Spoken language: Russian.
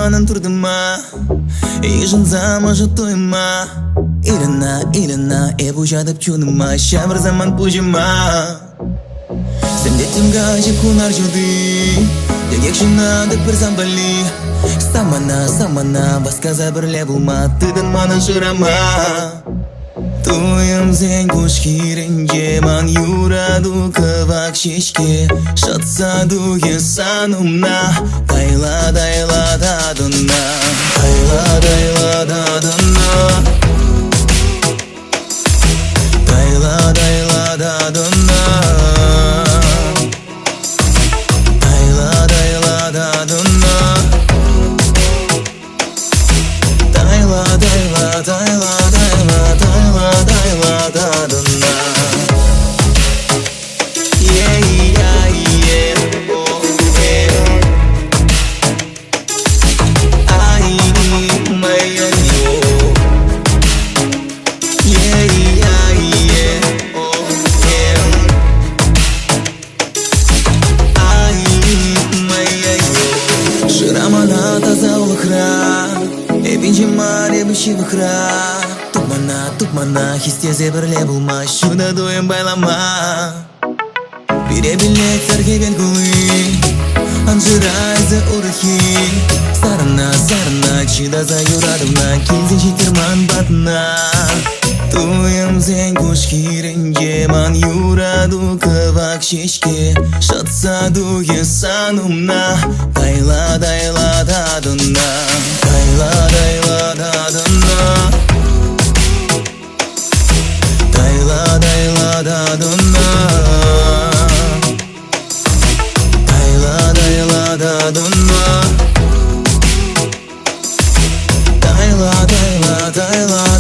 заманын турдыма ишин замажы тойма Илина, эбу жадып чуныма Шабыр заман пужима Сендетим гажи кунар жуды Дегек жинады бір замбали Самана, басказа бірле булма Тыдын маны жырама Туем зен куш хиренге Ман юраду кывак шешке Шатсаду есанумна Дайла дадына Дайла дадына Дайла дадына Дайла дадына Дайла дадына Ширамана таза улыхра Эбинжи маре біші вықра Тупмана, хистезе бірле булма Шуда дуем байлама Бире билет сарге белгулы Анжырайзы урахи Сарына, чидаза юрадывна Келзен житерман батына Туем зен куш хиренге Ман юраду кывак шешке Шатсаду есанумна Дайла дадына Дайла дадына Дайла дадына Дайла дадына Дайла дадына Dayla